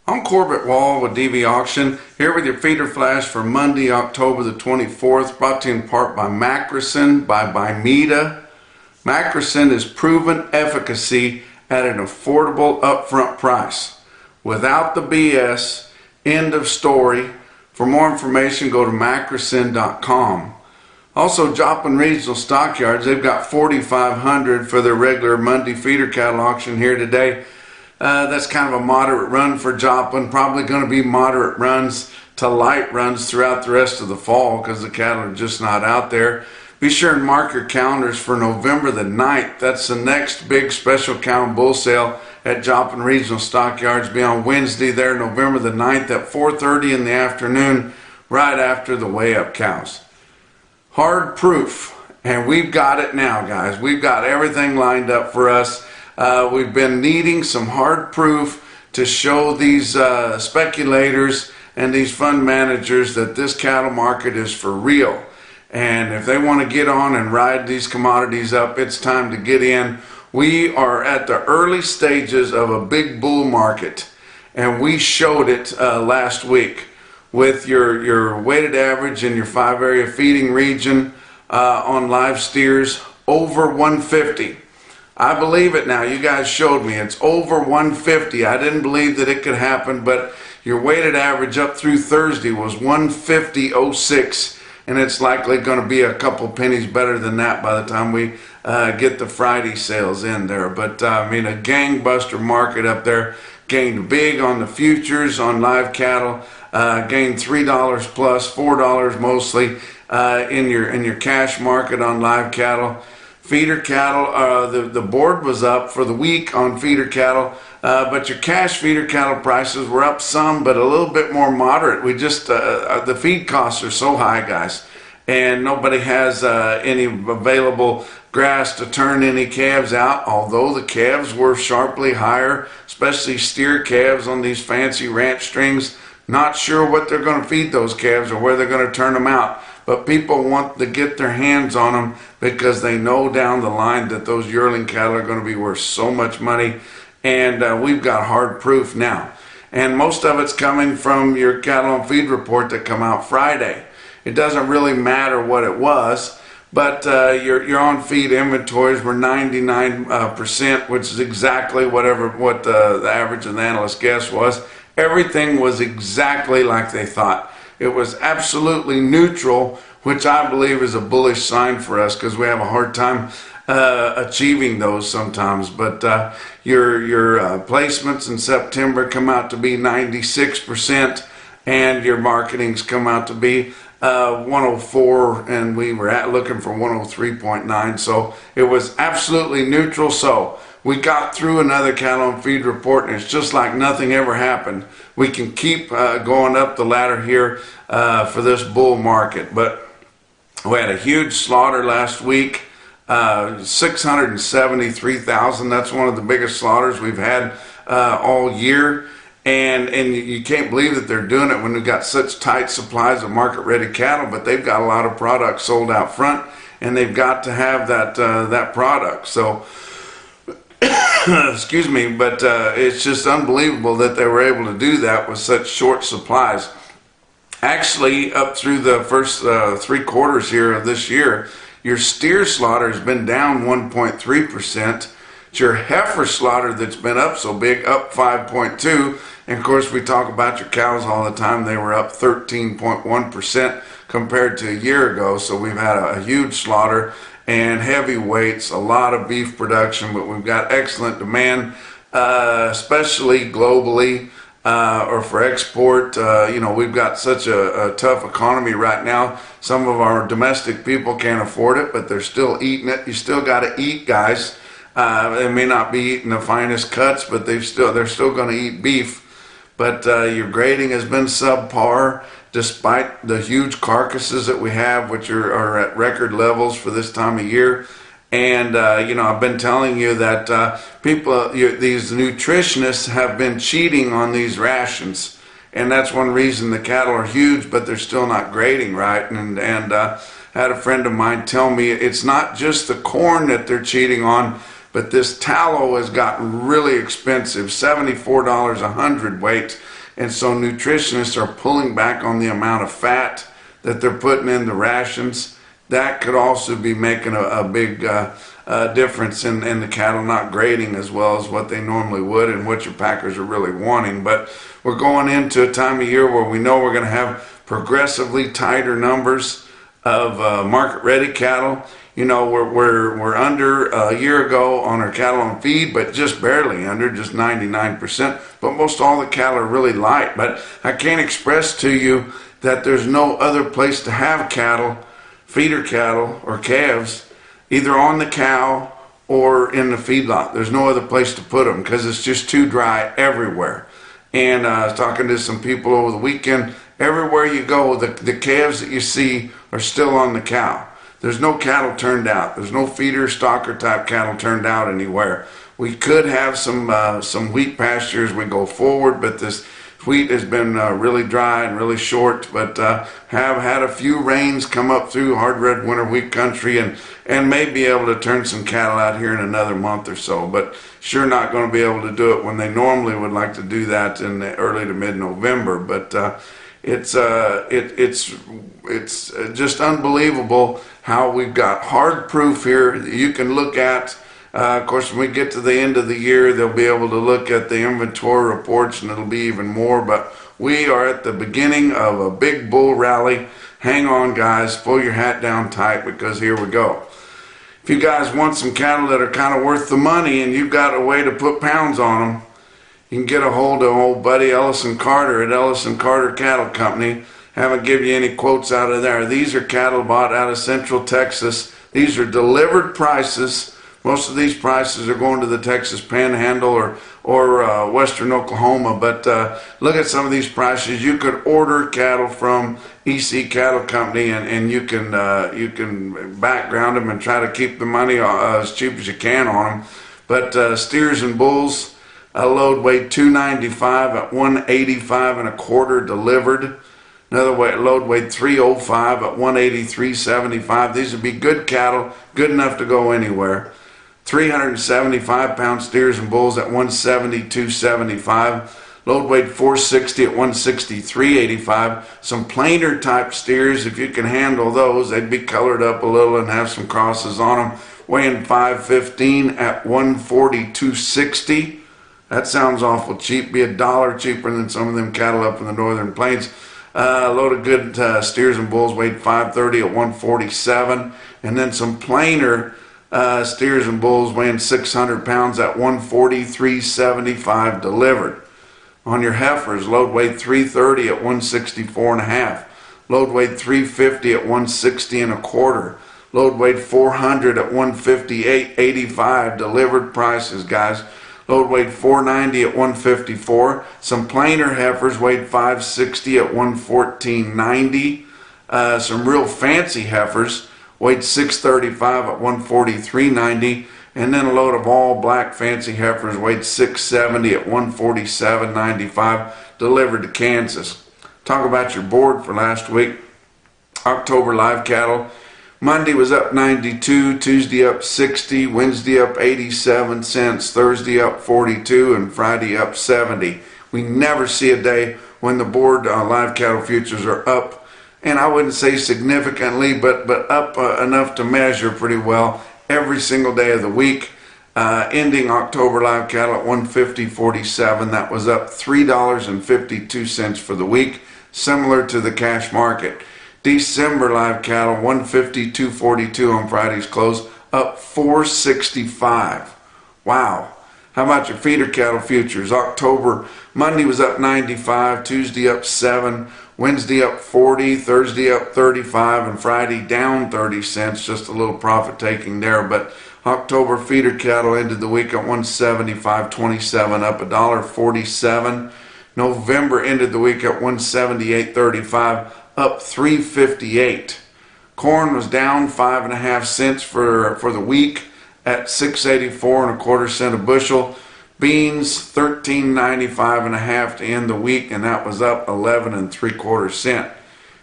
I'm Corbett Wall with DV Auction, here with your feeder flash for Monday, October the 24th, brought to you in part by Macrocin, by Bimeda. Macrocin is proven efficacy at an affordable upfront price. Without the BS, end of story. For more information, go to macrocin.com. Also, Joplin Regional Stockyards, they've got 4,500 for their regular Monday feeder cattle auction here today. That's kind of a moderate run for Joplin. Probably going to be moderate runs to light runs throughout the rest of the fall because the cattle are just not out there. Be sure and mark your calendars for November the 9th. That's the next big special cow and bull sale at Joplin Regional Stockyards. Be on Wednesday there, November the 9th at 4:30 in the afternoon, right after the weigh-up cows. Hard proof, and we've got it now, guys. We've got everything lined up for us. We've been needing some hard proof to show these speculators and these fund managers that this cattle market is for real. And if they want to get on and ride these commodities up, it's time to get in. We are at the early stages of a big bull market, and we showed it last week with your weighted average in your 5-area feeding region on live steers over 150. I believe it now. You guys showed me. It's over 150. I didn't believe that it could happen, but your weighted average up through Thursday was 150.06, and it's likely going to be a couple pennies better than that by the time we get the Friday sales in there. But I mean, a gangbuster market up there. Gained big on the futures on live cattle. Gained $3 plus, $4 mostly in your cash market on live cattle. Feeder cattle, the board was up for the week on feeder cattle, but your cash feeder cattle prices were up some, but a little bit more moderate. We just, the feed costs are so high, guys, and nobody has any available grass to turn any calves out, although the calves were sharply higher, especially steer calves on these fancy ranch strings. Not sure what they're going to feed those calves or where they're going to turn them out. But people want to get their hands on them because they know down the line that those yearling cattle are going to be worth so much money. And we've got hard proof now. And most of it's coming from your cattle on feed report that come out Friday. It doesn't really matter what it was, but your on feed inventories were 99%, which is exactly what the average of the analyst guess was. Everything was exactly like they thought. It was absolutely neutral, which I believe is a bullish sign for us because we have a hard time achieving those sometimes. But your placements in September come out to be 96%, and your marketings come out to be 104, and we were looking for 103.9. So it was absolutely neutral. So we got through another cattle on feed report, and it's just like nothing ever happened. We can keep going up the ladder here for this bull market. But we had a huge slaughter last week, 673,000. That's one of the biggest slaughters we've had all year. And you can't believe that they're doing it when we've got such tight supplies of market-ready cattle, but they've got a lot of product sold out front, and they've got to have that product. So excuse me, but it's just unbelievable that they were able to do that with such short supplies. Actually, up through the first 3 quarters here of this year, your steer slaughter has been down 1.3%. It's your heifer slaughter that's been up so big, up 5.2%. And of course, we talk about your cows all the time. They were up 13.1% compared to a year ago. So we've had a huge slaughter and heavy weights, a lot of beef production, but we've got excellent demand, especially globally or for export. We've got such a tough economy right now. Some of our domestic people can't afford it, but they're still eating it. You still got to eat, guys. They may not be eating the finest cuts, but they're still going to eat beef. But your grading has been subpar, despite the huge carcasses that we have, which are at record levels for this time of year. And I've been telling you that these nutritionists have been cheating on these rations, and that's one reason the cattle are huge, but they're still not grading right. And I had a friend of mine tell me it's not just the corn that they're cheating on, but this tallow has gotten really expensive, $74 a hundredweight. And so nutritionists are pulling back on the amount of fat that they're putting in the rations. That could also be making a big difference in the cattle not grading as well as what they normally would and what your packers are really wanting. But we're going into a time of year where we know we're going to have progressively tighter numbers of market ready cattle. You know, we're under a year ago on our cattle on feed, but just barely under, just 99%. But most all the cattle are really light. But I can't express to you that there's no other place to have cattle, feeder cattle or calves, either on the cow or in the feedlot. There's no other place to put them because it's just too dry everywhere. And I was talking to some people over the weekend. Everywhere you go, the calves that you see are still on the cow. There's no cattle turned out. There's no feeder, stalker type cattle turned out anywhere. We could have some wheat pasture as we go forward, but this wheat has been really dry and really short. But have had a few rains come up through hard red winter wheat country and may be able to turn some cattle out here in another month or so. But sure not going to be able to do it when they normally would like to do that in the early to mid-November. But it's just unbelievable how we've got hard proof here that you can look at. Of course, when we get to the end of the year, they'll be able to look at the inventory reports and it'll be even more. But we are at the beginning of a big bull rally. Hang on, guys. Pull your hat down tight because here we go. If you guys want some cattle that are kind of worth the money and you've got a way to put pounds on them, you can get a hold of old buddy Ellison Carter at Ellison Carter Cattle Company. Haven't given you any quotes out of there. These are cattle bought out of Central Texas. These are delivered prices. Most of these prices are going to the Texas Panhandle or Western Oklahoma. But look at some of these prices. You could order cattle from EC Cattle Company and you can background them and try to keep the money as cheap as you can on them. But steers and bulls, a load weighed 295 at 185 and a quarter delivered. Another load weighed 305 at 183.75. These would be good cattle, good enough to go anywhere. 375 pound steers and bulls at 172.75. Load weight 460 at 163.85. Some plainer type steers, if you can handle those, they'd be colored up a little and have some crosses on them. Weighing 515 at 142.60. That sounds awful cheap. Be $1 cheaper than some of them cattle up in the northern plains. A load of good steers and bulls weighed 530 at 147. And then some plainer steers and bulls weighing 600 pounds at 143.75 delivered. On your heifers, load weight 330 at 164.5. Load weight 350 at 160 and a quarter. Load weight 400 at 158.85 delivered prices, guys. Load weight 490 at 154. Some plainer heifers weighed 560 at 114.90. Some real fancy heifers weighed 635 at 143.90. And then a load of all black fancy heifers weighed 670 at 147.95 delivered to Kansas. Talk about your board for last week. October live cattle. Monday was up 92, Tuesday up 60, Wednesday up 87 cents, Thursday up 42, and Friday up 70. We never see a day when the board live cattle futures are up, and I wouldn't say significantly, but up enough to measure pretty well every single day of the week. Ending October live cattle at 150.47. That was up $3.52 for the week, similar to the cash market. December live cattle 152.42 on Friday's close, up 465. Wow. How about your feeder cattle futures? October, Monday was up 95, Tuesday up 7, Wednesday up 40, Thursday up 35, and Friday down 30 cents. Just a little profit taking there. But October feeder cattle ended the week at 175.27, up $1.47. November ended the week at 178.35. Up 358. Corn was down 5.5 cents for the week at 6.84 and a quarter cent a bushel. Beans 13.95 and a half to end the week, and that was up 11 3/4 cent.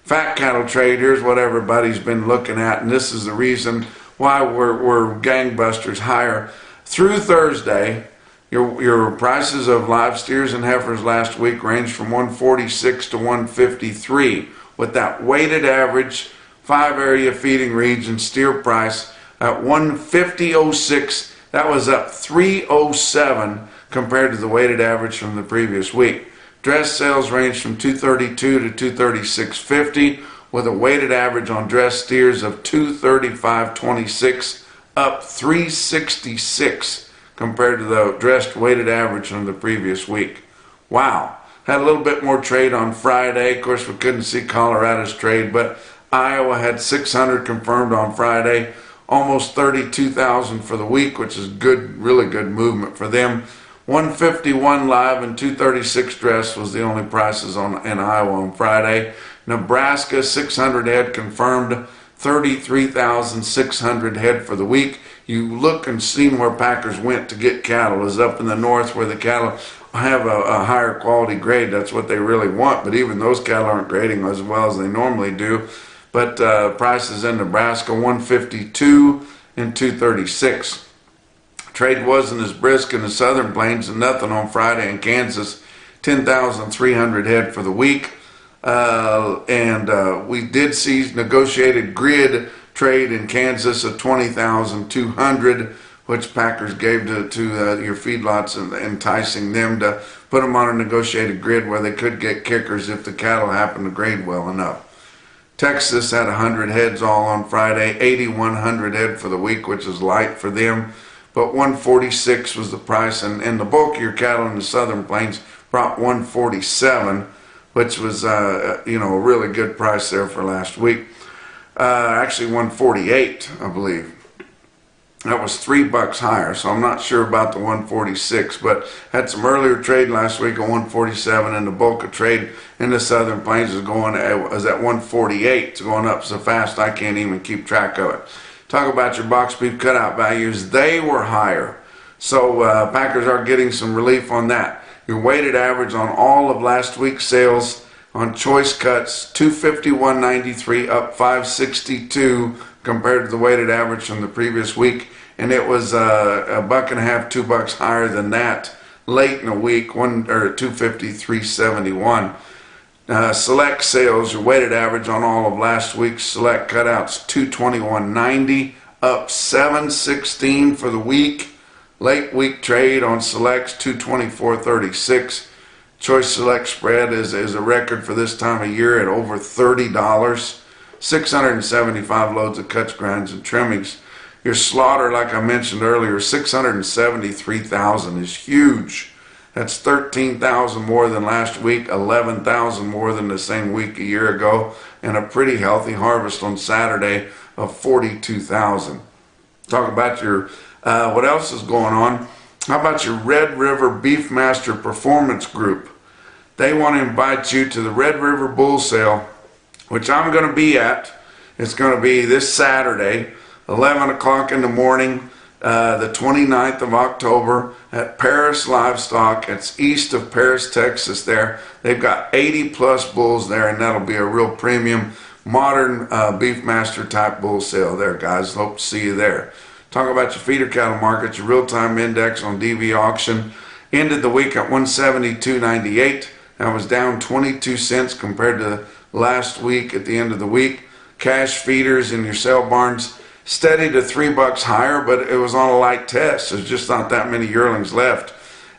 Fat cattle trade. Here's what everybody's been looking at, and this is the reason why we're gangbusters higher. Through Thursday, Your prices of live steers and heifers last week ranged from 146 to 153, with that weighted average 5 area feeding region steer price at 150.06. That was up 307 compared to the weighted average from the previous week. Dress sales ranged from 232 to 236.50, with a weighted average on dress steers of 235.26, up 366 compared to the dressed weighted average from the previous week. Wow. Had a little bit more trade on Friday. Of course, we couldn't see Colorado's trade, but Iowa had 600 confirmed on Friday, almost 32,000 for the week, which is good, really good movement for them. 151 live and 236 dress was the only prices in Iowa on Friday. Nebraska, 600 head confirmed, 33,600 head for the week. You look and see where packers went to get cattle is up in the north, where the cattle have a higher quality grade. That's what they really want, but even those cattle aren't grading as well as they normally do. But prices in Nebraska, 152 and 236. Trade wasn't as brisk in the southern plains, and nothing on Friday in Kansas, 10,300 head for the week. We did see negotiated grid trade in Kansas of 20,200, which packers gave to your feedlots, and enticing them to put them on a negotiated grid where they could get kickers if the cattle happened to grade well enough. Texas had 100 heads all on Friday, 8,100 head for the week, which is light for them, but 146 was the price, and the bulkier cattle in the southern plains brought 147, which was a really good price there for last week. Actually 148, I believe. That was $3 higher, so I'm not sure about the 146, but had some earlier trade last week at 147, and the bulk of trade in the southern plains is at 148. It's going up so fast I can't even keep track of it. Talk about your box beef cutout values. They were higher, so packers are getting some relief on that. Your weighted average on all of last week's sales on choice cuts, 251.93, up 562 compared to the weighted average from the previous week, and it was $1.50, $2 higher than that late in the week, 253.71. Select sales, your weighted average on all of last week's select cutouts, 221.90, up 716 for the week. Late week trade on selects, 224.36. Choice select spread is a record for this time of year at over $30. 675 loads of cuts, grinds, and trimmings. Your slaughter, like I mentioned earlier, 673,000 is huge. That's 13,000 more than last week, 11,000 more than the same week a year ago, and a pretty healthy harvest on Saturday of 42,000. Talk about your what else is going on. How about your Red River Beefmaster Performance Group? They want to invite you to the Red River Bull Sale, which I'm going to be at. It's going to be this Saturday, 11 o'clock in the morning, the 29th of October at Paris Livestock. It's east of Paris, Texas there. They've got 80 plus bulls there, and that'll be a real premium, modern Beefmaster type bull sale there, guys. Hope to see you there. Talk about your feeder cattle market. Your real-time index on DV auction ended the week at 172.98. That was down 22 cents compared to last week at the end of the week. Cash feeders in your sale barns steady to $3 higher, but it was on a light test. There's just not that many yearlings left.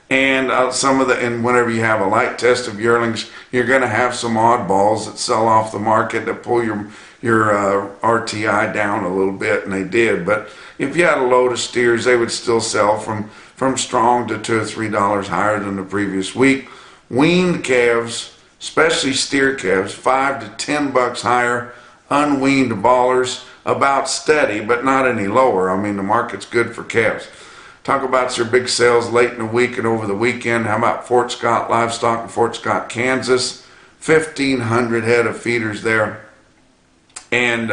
And and whenever you have a light test of yearlings, you're going to have some oddballs that sell off the market that pull your RTI down a little bit, and they did. But if you had a load of steers, they would still sell from strong to $2 or $3 higher than the previous week. Weaned calves, especially steer calves, $5 to $10 higher. Unweaned ballers, about steady, but not any lower. I mean, the market's good for calves. Talk about your big sales late in the week and over the weekend. How about Fort Scott Livestock in Fort Scott, Kansas? 1,500 head of feeders there. And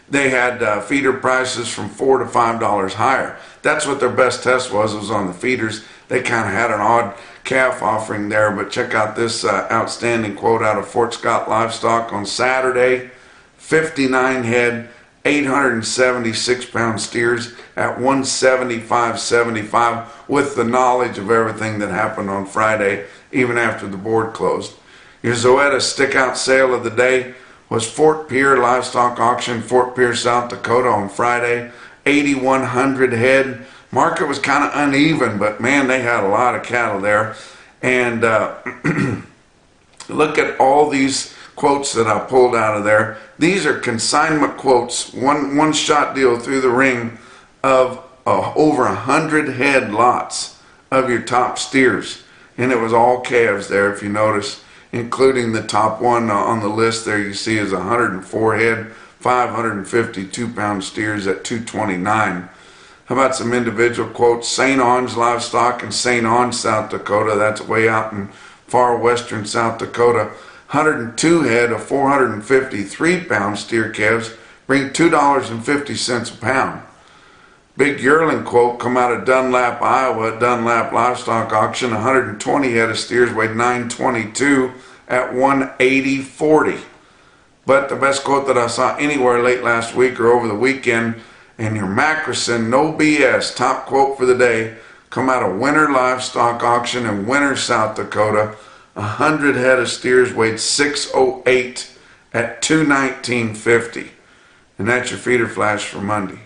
they had feeder prices from $4 to $5 higher. That's what their best test was on the feeders. They kind of had an odd calf offering there, but check out this outstanding quote out of Fort Scott Livestock on Saturday. 59 head, 876-pound steers at 175.75 with the knowledge of everything that happened on Friday, even after the board closed. Your Zoetta stick-out sale of the day was Fort Pierre Livestock Auction, Fort Pierre, South Dakota on Friday. 8,100 head. Market was kind of uneven, but man, they had a lot of cattle there. And look at all these quotes that I pulled out of there. These are consignment quotes, one shot deal through the ring of over 100 head lots of your top steers. And it was all calves there, if you notice, including the top one on the list there you see is 104 head, 552-pound steers at 229. How about some individual quotes? St. Onge Livestock in St. Onge, South Dakota. That's way out in far western South Dakota. 102 head of 453-pound steer calves bring $2.50 a pound. Big yearling quote come out of Dunlap, Iowa at Dunlap Livestock Auction. 120 head of steers weighed 922 at 180.40. But the best quote that I saw anywhere late last week or over the weekend, and your Macrocin, no BS, top quote for the day, come out of Winter Livestock Auction in Winter, South Dakota. 100 head of steers weighed 608 at 219.50. And that's your feeder flash for Monday.